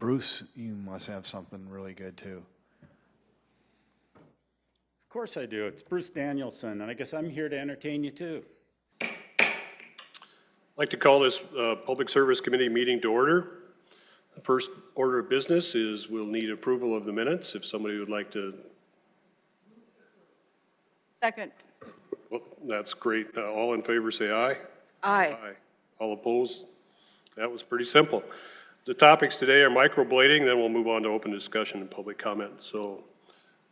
Bruce, you must have something really good too. Of course I do. It's Bruce Danielson, and I guess I'm here to entertain you too. I'd like to call this Public Service Committee meeting to order. The first order of business is we'll need approval of the minutes. If somebody would like to. Second. Well, that's great. All in favor say aye. Aye. Aye. All opposed? That was pretty simple. The topics today are microblading, then we'll move on to open discussion and public comment. So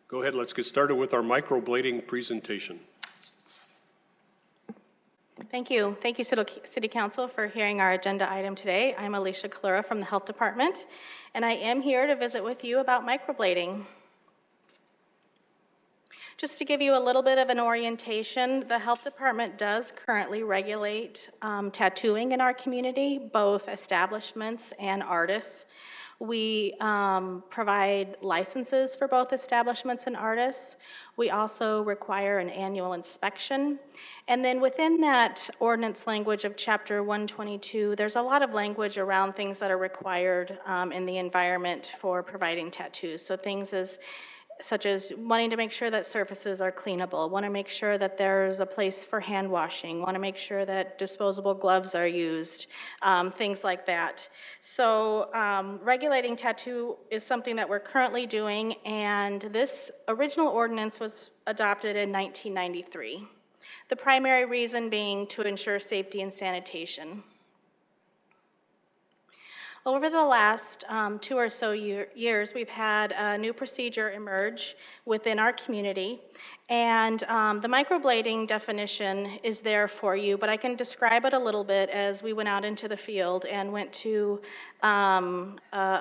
go ahead, let's get started with our microblading presentation. Thank you. Thank you, City Council, for hearing our agenda item today. I'm Alicia Kalura from the Health Department, and I am here to visit with you about microblading. Just to give you a little bit of an orientation, the Health Department does currently regulate tattooing in our community, both establishments and artists. We provide licenses for both establishments and artists. We also require an annual inspection. And then within that ordinance language of Chapter 122, there's a lot of language around things that are required in the environment for providing tattoos. So things such as wanting to make sure that surfaces are cleanable, want to make sure that there's a place for hand washing, want to make sure that disposable gloves are used, things like that. So regulating tattoo is something that we're currently doing, and this original ordinance was adopted in 1993. The primary reason being to ensure safety and sanitation. Over the last 2 or so years, we've had a new procedure emerge within our community, and the microblading definition is there for you, but I can describe it a little bit as we went out into the field and went to a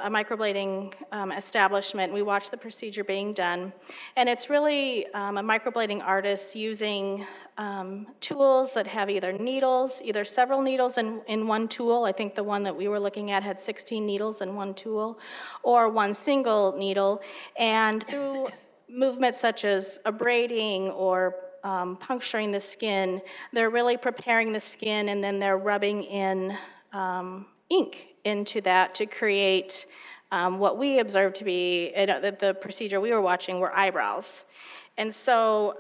microblading establishment. We watched the procedure being done, and it's really a microblading artist using tools that have either several needles in one tool. I think the one that we were looking at had 16 needles in one tool, or one single needle, and through movements such as abrading or puncturing the skin, they're really preparing the skin, and then they're rubbing in ink into that to create what we observed to be, the procedure we were watching were eyebrows. And so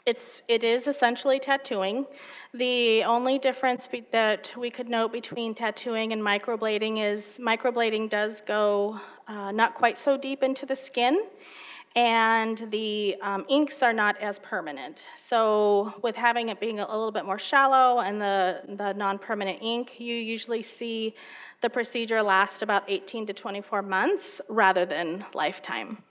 it is essentially tattooing. The only difference that we could note between tattooing and microblading is microblading does go not quite so deep into the skin, and the inks are not as permanent. So with having it being a little bit more shallow and the non-permanent ink, you usually see the procedure last about 18 to 24 months rather than lifetime.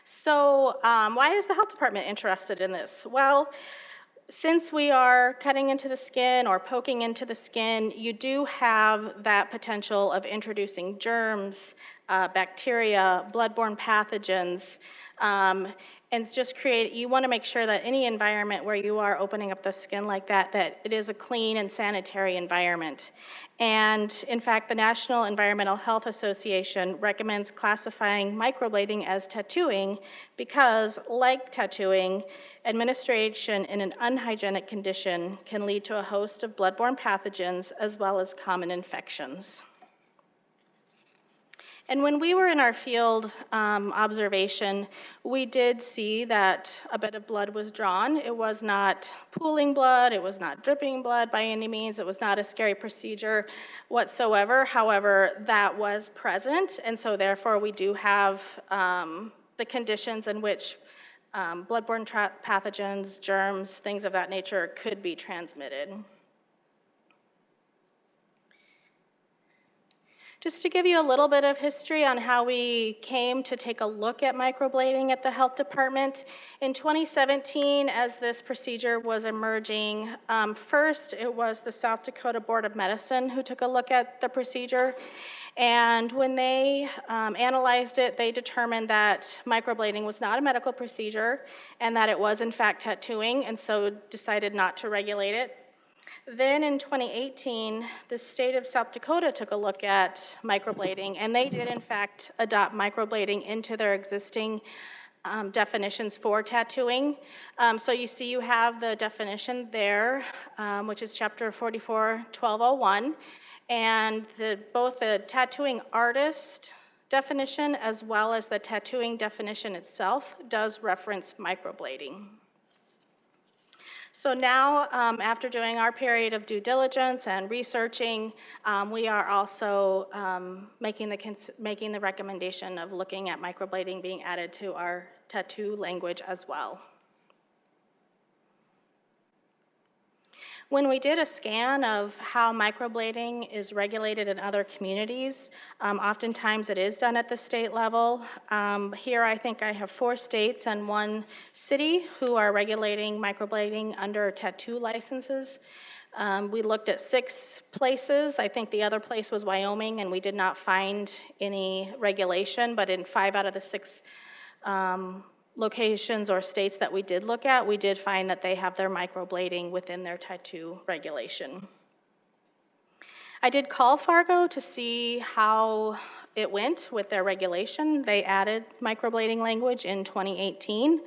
So why is the health department interested in this? Well, since we are cutting into the skin or poking into the skin, you do have that potential of introducing germs, bacteria, bloodborne pathogens, and just you want to make sure that any environment where you are opening up the skin like that it is a clean and sanitary environment. And in fact, the National Environmental Health Association recommends classifying microblading as tattooing because, like tattooing, administration in an unhygienic condition can lead to a host of bloodborne pathogens as well as common infections. And when we were in our field observation, we did see that a bit of blood was drawn. It was not pooling blood, it was not dripping blood by any means, it was not a scary procedure whatsoever. However, that was present, and so therefore we do have the conditions in which bloodborne pathogens, germs, things of that nature could be transmitted. Just to give you a little bit of history on how we came to take a look at microblading at the health department. In 2017, as this procedure was emerging, first it was the South Dakota Board of Medicine who took a look at the procedure. And when they analyzed it, they determined that microblading was not a medical procedure and that it was in fact tattooing, and so decided not to regulate it. Then in 2018, the state of South Dakota took a look at microblading, and they did in fact adopt microblading into their existing definitions for tattooing. So you see you have the definition there, which is Chapter 44, 1201, and both the tattooing artist definition as well as the tattooing definition itself does reference microblading. So now, after doing our period of due diligence and researching, we are also making the recommendation of looking at microblading being added to our tattoo language as well. When we did a scan of how microblading is regulated in other communities, oftentimes it is done at the state level. Here I think I have 4 states and 1 city who are regulating microblading under tattoo licenses. We looked at 6 places. I think the other place was Wyoming, and we did not find any regulation, but in 5 out of the 6 locations or states that we did look at, we did find that they have their microblading within their tattoo regulation. I did call Fargo to see how it went with their regulation. They added microblading language in 2018.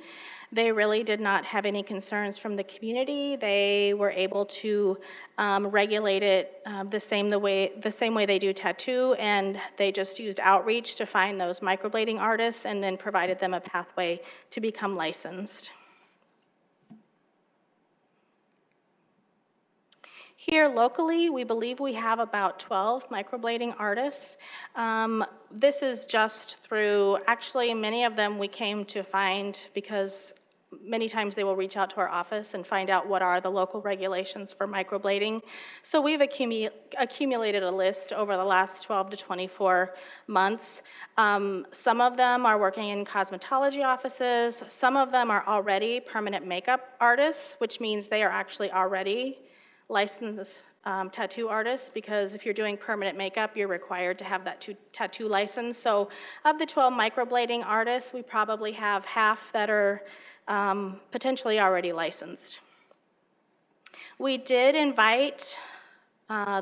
They really did not have any concerns from the community. They were able to regulate it the same way they do tattoo, and they just used outreach to find those microblading artists and then provided them a pathway to become licensed. Here locally, we believe we have about 12 microblading artists. This is just through, actually many of them we came to find because many times they will reach out to our office and find out what are the local regulations for microblading. So we've accumulated a list over the last 12 to 24 months. Some of them are working in cosmetology offices. Some of them are already permanent makeup artists, which means they are actually already licensed tattoo artists, because if you're doing permanent makeup, you're required to have that tattoo license. So of the 12 microblading artists, we probably have half that are potentially already licensed. We did invite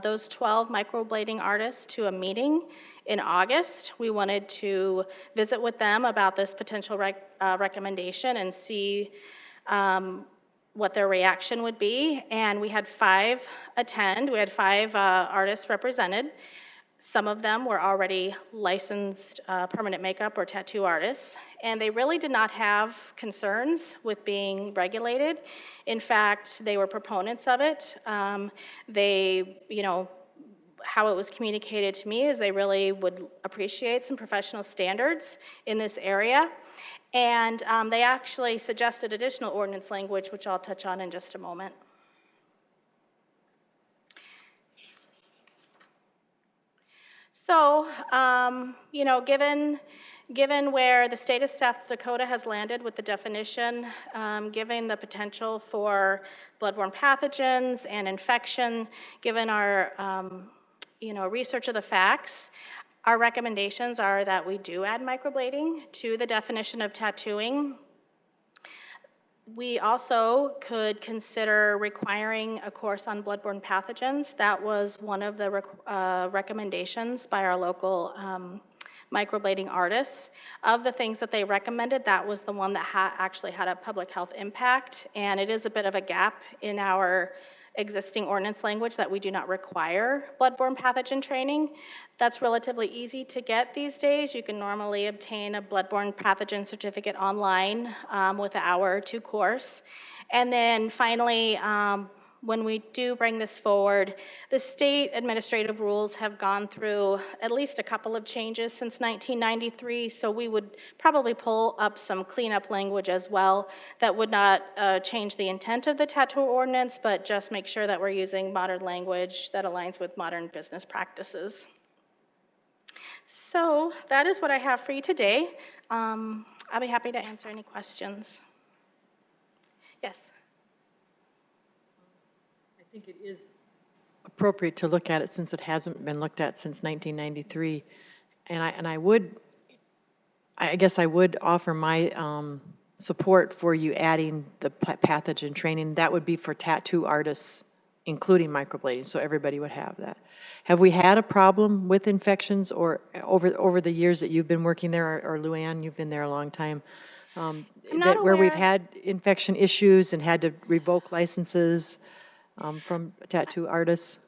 those 12 microblading artists to a meeting in August. We wanted to visit with them about this potential recommendation and see what their reaction would be, and we had 5 attend. We had 5 artists represented. Some of them were already licensed permanent makeup or tattoo artists, and they really did not have concerns with being regulated. In fact, they were proponents of it. How it was communicated to me is they really would appreciate some professional standards in this area. And they actually suggested additional ordinance language, which I'll touch on in just a moment. So, given where the state of South Dakota has landed with the definition, given the potential for bloodborne pathogens and infection, given our research of the facts, our recommendations are that we do add microblading to the definition of tattooing. We also could consider requiring a course on bloodborne pathogens. That was one of the recommendations by our local microblading artists. Of the things that they recommended, that was the one that actually had a public health impact, and it is a bit of a gap in our existing ordinance language that we do not require bloodborne pathogen training. That's relatively easy to get these days. You can normally obtain a bloodborne pathogen certificate online with an hour or 2 course. And then finally, when we do bring this forward, the state administrative rules have gone through at least a couple of changes since 1993, so we would probably pull up some cleanup language as well that would not change the intent of the tattoo ordinance, but just make sure that we're using modern language that aligns with modern business practices. So that is what I have for you today. I'll be happy to answer any questions. Yes? I think it is appropriate to look at it since it hasn't been looked at since 1993. And I guess I would offer my support for you adding the pathogen training. That would be for tattoo artists, including microblading, so everybody would have that. Have we had a problem with infections or over the years that you've been working there, or Luann, you've been there a long time? I'm not Where we've aware- had infection issues and had to revoke licenses from tattoo artists?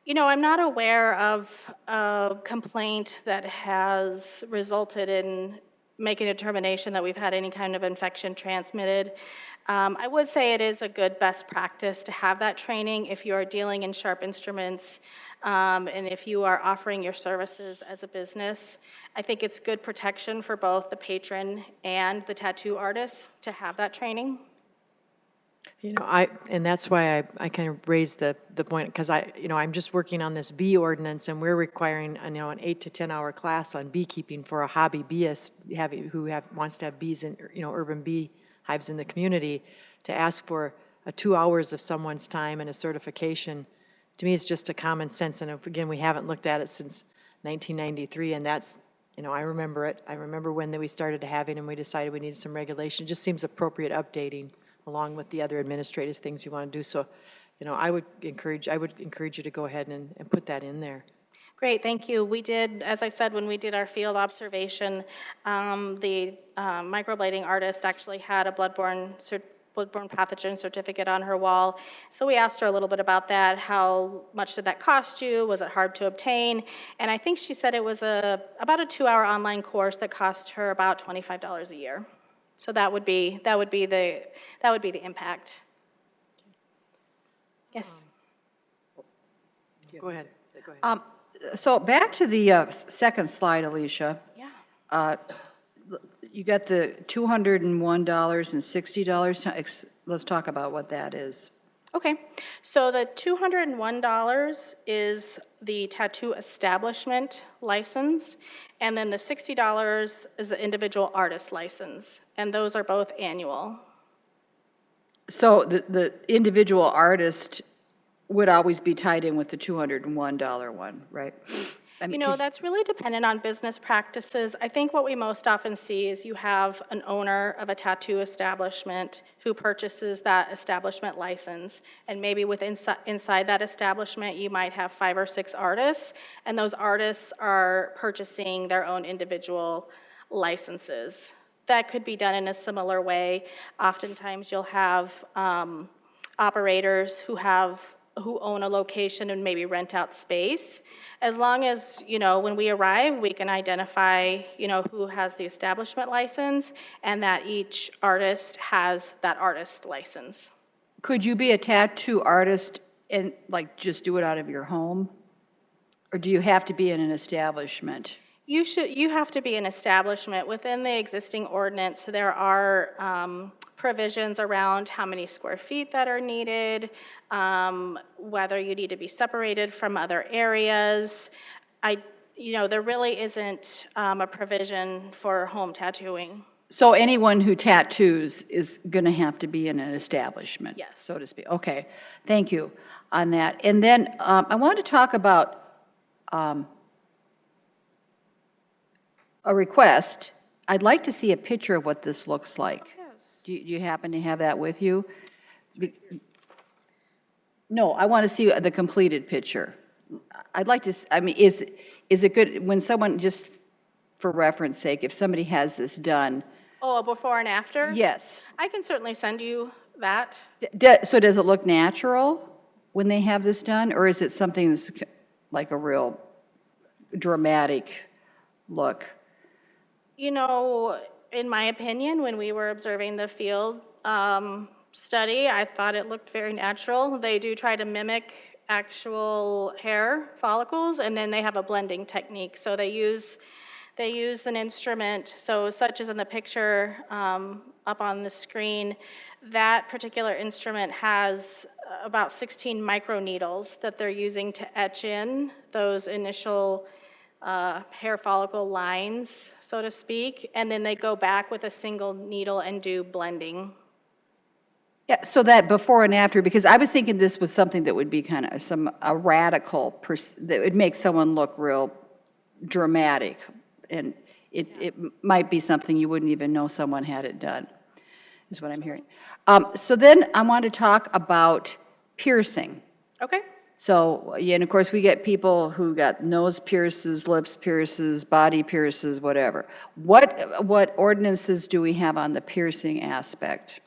I'm not aware of a complaint that has resulted in making a determination that we've had any kind of infection transmitted. I would say it is a good best practice to have that training if you are dealing in sharp instruments, and if you are offering your services as a business. I think it's good protection for both the patron and the tattoo artist to have that training. And that's why I kind of raised the point, because I'm just working on this bee ordinance, and we're requiring, an 8 to 10 hour class on beekeeping for a hobby beeist wants to have bees in, urban bee hives in the community, to ask for 2 hours of someone's time and a certification. To me, it's just a common sense, and again, we haven't looked at it since 1993, and that's, I remember it. I remember when we started having, and we decided we needed some regulation. It just seems appropriate updating, along with the other administrative things you want to do. So, I would encourage you to go ahead and put that in there. Great, thank you. We did, as I said, when we did our field observation, the microblading artist actually had a bloodborne pathogen certificate on her wall. So we asked her a little bit about that. How much did that cost you? Was it hard to obtain? And I think she said it was about a 2-hour online course that cost her about $25 a year. So that would be the impact. Yes. Go ahead. Go ahead. So back to the second slide, Alicia. Yeah. You got the $201 and $60. Let's talk about what that is. Okay, so the $201 is the tattoo establishment license, and then the $60 is the individual artist license, and those are both annual. So the individual artist would always be tied in with the $201 one, right? I mean, 'cause- That's really dependent on business practices. I think what we most often see is you have an owner of a tattoo establishment who purchases that establishment license, and maybe inside that establishment, you might have 5 or 6 artists, and those artists are purchasing their own individual licenses. That could be done in a similar way. Oftentimes, you'll have operators who own a location and maybe rent out space. As long as, when we arrive, we can identify, who has the establishment license, and that each artist has that artist license. Could you be a tattoo artist and just do it out of your home? Or do you have to be in an establishment? You have to be an establishment. Within the existing ordinance, there are provisions around how many square feet that are needed, whether you need to be separated from other areas. There really isn't a provision for home tattooing. So anyone who tattoos is going to have to be in an establishment, Yes. so to speak. Okay, thank you on that. And then I want to talk about a request. I'd like to see a picture of what this looks like. Yes. Do you happen to have that with you? No, I want to see the completed picture. I'd like to, is it good when someone, just for reference sake, if somebody has this done? Oh, a before and after? Yes. I can certainly send you that. So does it look natural when they have this done, or is it something that's like a real dramatic look? In my opinion, when we were observing the field study, I thought it looked very natural. They do try to mimic actual hair follicles, and then they have a blending technique. So they use an instrument, so such as in the picture up on the screen, that particular instrument has about 16 microneedles that they're using to etch in those initial hair follicle lines, so to speak, and then they go back with a single needle and do blending. Yeah, so that before and after, because I was thinking this was something that would be kind of a radical, that would make someone look real dramatic, and it might be something you wouldn't even know someone had it done, is what I'm hearing. So then I want to talk about piercing. Okay. So, yeah, and of course, we get people who got nose pierces, lips pierces, body pierces, whatever. What ordinances do we have on the piercing aspect?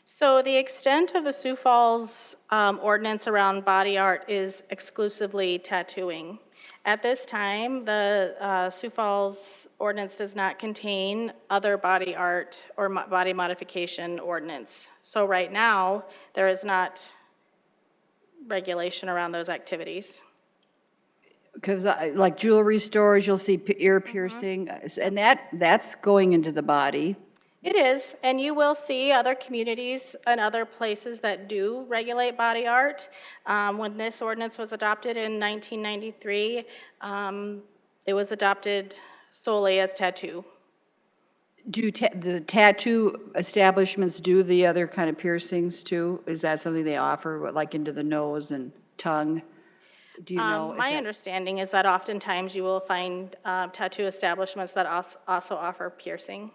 So the extent of the Sioux Falls ordinance around body art is exclusively tattooing. At this time, the Sioux Falls ordinance does not contain other body art or body modification ordinance. So right now, there is not regulation around those activities. Because like jewelry stores, you'll see ear piercing, and that's going into the body. It is, and you will see other communities and other places that do regulate body art. When this ordinance was adopted in 1993, it was adopted solely as tattoo. Do the tattoo establishments do the other kind of piercings too? Is that something they offer, like into the nose and tongue? Do you know? My understanding is that oftentimes you will find tattoo establishments that also offer piercing.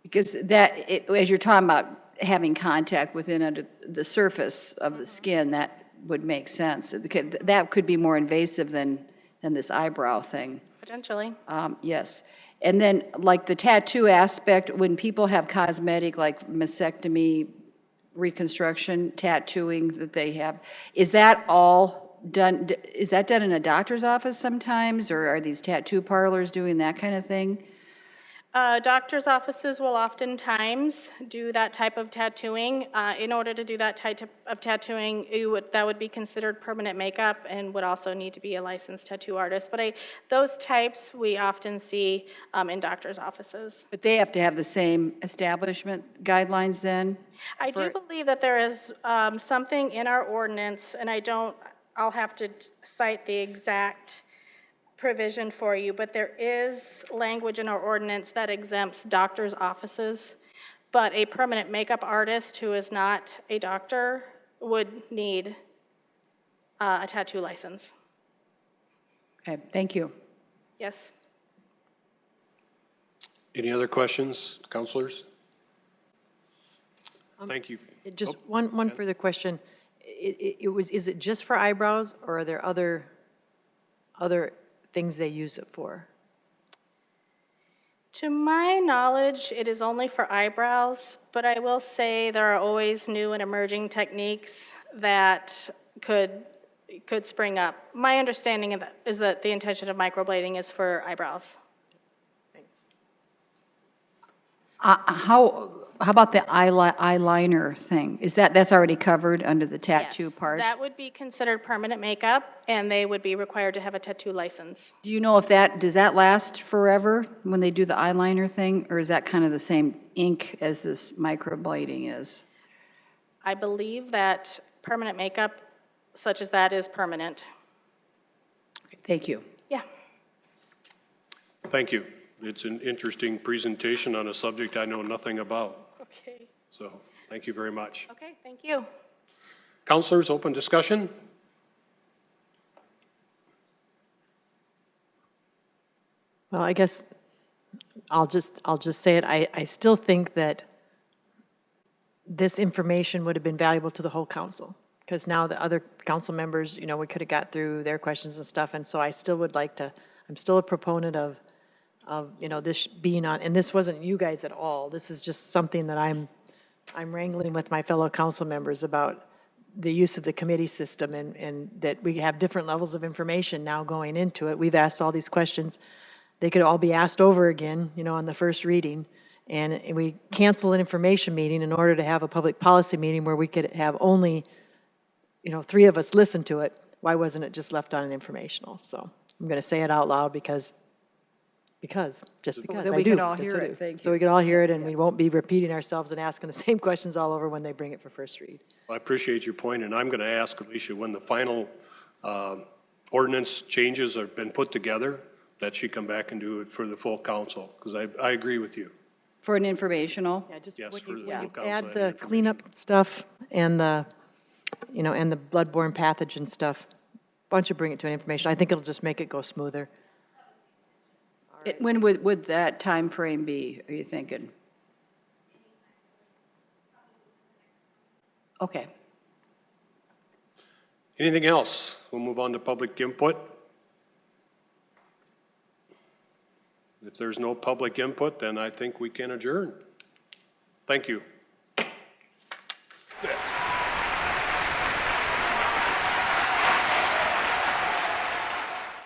Because as you're talking about having contact within under the surface of the skin, that would make sense. That could be more invasive than this eyebrow thing. Potentially. Yes. And then, like the tattoo aspect, when people have cosmetic, like mastectomy, reconstruction, tattooing that they have, is that all done, is that done in a doctor's office sometimes, or are these tattoo parlors doing that kind of thing? Doctors' offices will oftentimes do that type of tattooing. In order to do that type of tattooing, that would be considered permanent makeup and would also need to be a licensed tattoo artist. But those types we often see in doctors' offices. But they have to have the same establishment guidelines then? I do believe that there is something in our ordinance, and I'll have to cite the exact provision for you, but there is language in our ordinance that exempts doctors' offices, but a permanent makeup artist who is not a doctor would need a tattoo license. Okay, thank you. Yes. Any other questions, counselors? Thank you. Just one further question. Is it just for eyebrows, or are there other things they use it for? To my knowledge, it is only for eyebrows, but I will say there are always new and emerging techniques that could spring up. My understanding of that is that the intention of microblading is for eyebrows. Thanks. How about the eyeliner thing? That's already covered under the tattoo Yes, part? that would be considered permanent makeup, and they would be required to have a tattoo license. Do you know if does that last forever when they do the eyeliner thing, or is that kind of the same ink as this microblading is? I believe that permanent makeup, such as that, is permanent. Thank you. Yeah. Thank you. It's an interesting presentation on a subject I know nothing about. Okay. So thank you very much. Okay, thank you. Counselors, open discussion. Well, I guess I'll just say it. I still think that this information would have been valuable to the whole council, because now the other council members, we could have got through their questions and stuff, and so I still would like to. I'm still a proponent of this being on, and this wasn't you guys at all. This is just something that I'm wrangling with my fellow council members about the use of the committee system, and that we have different levels of information now going into it. We've asked all these questions. They could all be asked over again, on the first reading, and we cancel an information meeting in order to have a public policy meeting where we could have only, 3 of us listen to it. Why wasn't it just left on an informational? So I'm going to say it out loud because Then we could all hear it, thank you. So we could all hear it, and we won't be repeating ourselves and asking the same questions all over when they bring it for first read. I appreciate your point, and I'm going to ask Alicia when the final ordinance changes have been put together, that she come back and do it for the full council, because I agree with you. For an informational? Yeah, just Yes, when for you, the when you full council add and the information. cleanup stuff and the, and the bloodborne pathogen stuff, why don't you bring it to an information? I think it'll just make it go smoother. When would that time frame be, are you thinking? Okay. Anything else? We'll move on to public input. If there's no public input, then I think we can adjourn. Thank you.